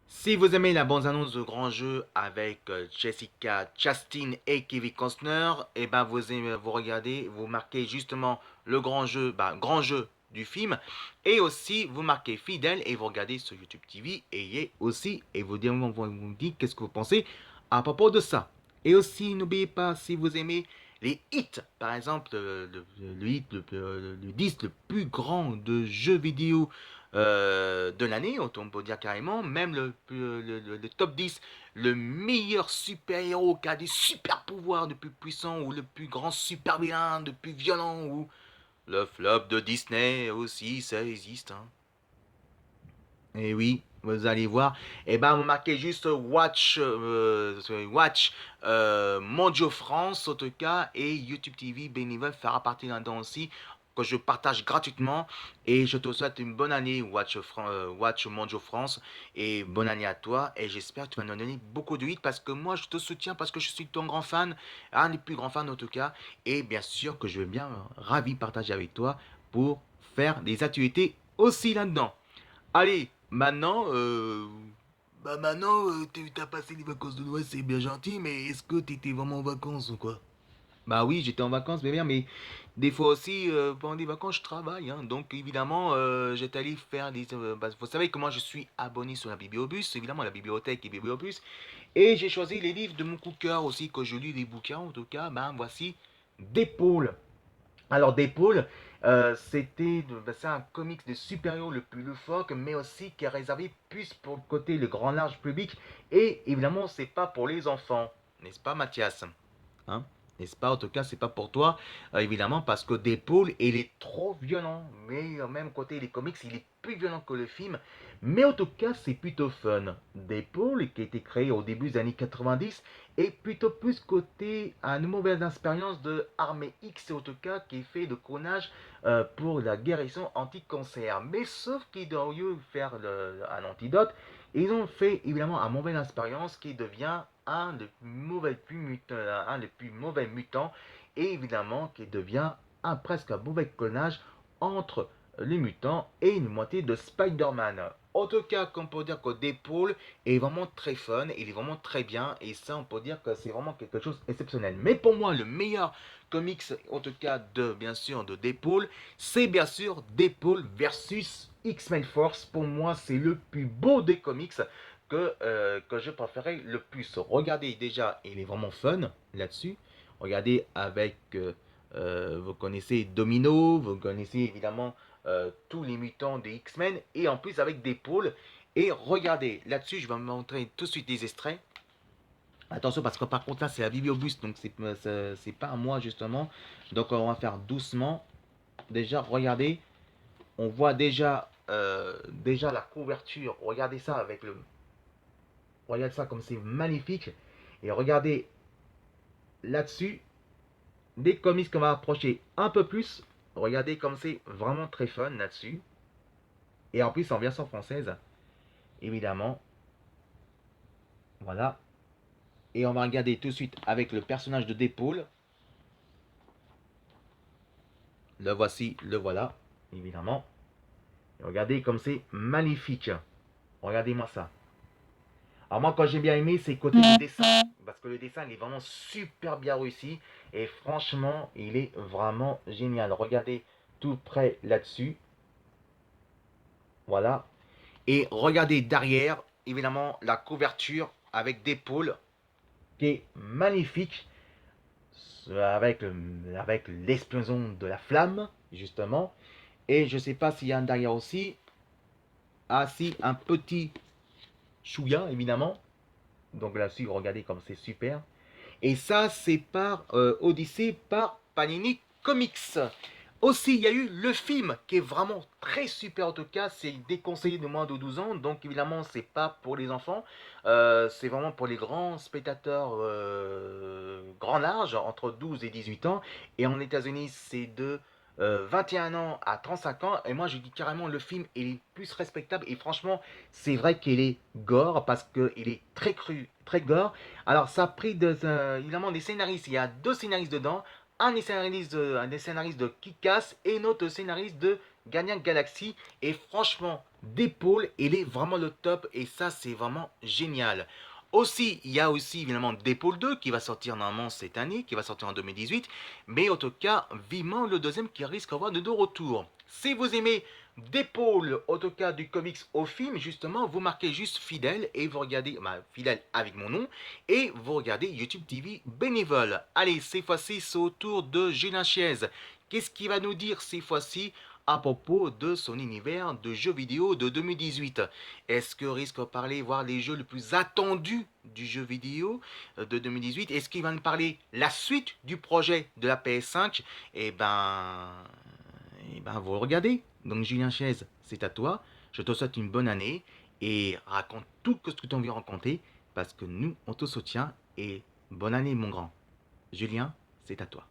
Si vous aimez la bande-annonce de grand jeu avec Jessica Chastain et Kevin Costner, et ben vous regardez, vous marquez justement le grand jeu du film, et aussi vous marquez fidèle et vous regardez sur YouTube TV et vous dites qu'est-ce que vous pensez à propos de ça. Et aussi n'oubliez pas si vous aimez les hits, par exemple le hit, le disque le plus grand de jeux vidéo de l'année, on peut dire carrément, même le top 10, le meilleur super-héros qui a des super pouvoirs, le plus puissant, ou le plus grand super vilain, le plus violent, ou le flop de Disney aussi, ça existe. Hein. Et oui, vous allez voir. Et ben, vous marquez juste Watch Mondio France, en tout cas, et YouTube TV bénévole fera partie là-dedans aussi, que je partage gratuitement. Et je te souhaite une bonne année, Watch Mondio France, et bonne année à toi. Et j'espère que tu vas nous donner beaucoup de hits parce que moi, je te soutiens parce que je suis ton grand fan, un des plus grands fans en tout cas. Et bien sûr que je vais bien ravi partager avec toi pour faire des activités aussi là-dedans. Allez, t'as passé les vacances de Noël, c'est bien gentil, mais est-ce que t'étais vraiment en vacances ou quoi? Bah oui, j'étais en vacances, mais des fois aussi, pendant des vacances, je travaille, hein. Donc évidemment, j'étais allé faire vous savez comment je suis abonné sur la Bibliobus, évidemment la bibliothèque et Bibliobus, et j'ai choisi les livres de mon coup de cœur aussi, que je lis des bouquins, en tout cas, ben voici D'épaule. Alors Deadpool, c'est un comics de super-héros le plus loufoque, mais aussi qui est réservé plus pour le côté le grand large public. Et évidemment, c'est pas pour les enfants, n'est-ce pas, Mathias? Hein? N'est-ce pas? En tout cas, c'est pas pour toi, évidemment, parce que Deadpool, il est trop violent. Mais même côté les comics, il est plus violent que le film. Mais en tout cas, c'est plutôt fun. Deadpool, qui a été créé au début des années 90, est plutôt plus côté une mauvaise expérience de Armée X, en tout cas, qui est fait de clonage pour la guérison anti-cancer. Mais sauf qu'ils doivent faire un antidote, ils ont fait évidemment une mauvaise expérience qui devient un des plus mauvais mutants et évidemment qui devient presque un mauvais clonage entre les mutants et une moitié de Spider-Man. En tout cas, on peut dire que Deadpool est vraiment très fun, il est vraiment très bien, et ça, on peut dire que c'est vraiment quelque chose d'exceptionnel. Mais pour moi, le meilleur comics, en tout cas, bien sûr, de Deadpool, c'est bien sûr Deadpool versus X-Men Force. Pour moi, c'est le plus beau des comics que je préférais le plus. Regardez déjà, il est vraiment fun là-dessus. Regardez avec, vous connaissez Domino, vous connaissez évidemment tous les mutants des X-Men, et en plus avec des pôles. Et regardez, là-dessus, je vais vous montrer tout de suite des extraits. Attention parce que par contre là c'est la bibliobus, donc c'est pas à moi justement. Donc on va faire doucement. Déjà, regardez, on voit déjà la couverture. Regardez ça avec le, regardez ça comme c'est magnifique. Et regardez là-dessus, des comics qu'on va approcher un peu plus. Regardez comme c'est vraiment très fun là-dessus. Et en plus en version française, évidemment. Voilà. Et on va regarder tout de suite avec le personnage de Deadpool. Le voici, le voilà, évidemment. Et regardez comme c'est magnifique. Regardez-moi ça. Alors moi, quand j'ai bien aimé, c'est côté du dessin. Parce que le dessin, il est vraiment super bien réussi. Et franchement, il est vraiment génial. Regardez tout près là-dessus. Voilà. Et regardez derrière, évidemment, la couverture avec des pôles qui est magnifique. Avec l'explosion de la flamme, justement. Et je ne sais pas s'il y a un derrière aussi. Ah si, un petit chouïa, évidemment. Donc là-dessus, regardez comme c'est super. Et ça, c'est par Odyssey, par Panini Comics. Aussi, il y a eu le film qui est vraiment très super en tout cas. C'est déconseillé de moins de 12 ans. Donc évidemment, c'est pas pour les enfants. C'est vraiment pour les grands spectateurs grand large, entre 12 et 18 ans. Et en États-Unis, c'est de 21 ans à 35 ans. Et moi, je dis carrément, le film est plus respectable. Et franchement, c'est vrai qu'il est gore parce qu'il est très cru, très gore. Alors, ça a pris évidemment des scénaristes. Il y a deux scénaristes dedans. Un des scénaristes de Kick-Ass et un autre scénariste de Guardian Galaxy. Et franchement, d'épaule, il est vraiment le top et ça c'est vraiment génial. Aussi, il y a aussi évidemment Deadpool 2 qui va sortir normalement cette année, qui va sortir en 2018, mais en tout cas, vivement le deuxième qui risque d'avoir de retour. Si vous aimez Deadpool, en tout cas du comics au film, justement, vous marquez juste fidèle et vous regardez, bah, fidèle avec mon nom, et vous regardez YouTube TV bénévole. Allez, cette fois-ci, c'est au tour de Julien Chiez. Qu'est-ce qu'il va nous dire cette fois-ci à propos de son univers de jeux vidéo de 2018? Est-ce que risque de parler, voir les jeux les plus attendus du jeu vidéo de 2018? Est-ce qu'il va nous parler la suite du projet de la PS5? Eh ben, vous regardez. Donc Julien Chiez, c'est à toi. Je te souhaite une bonne année et raconte tout ce que tu as envie de raconter parce que nous, on te soutient et bonne année mon grand. Julien, c'est à toi.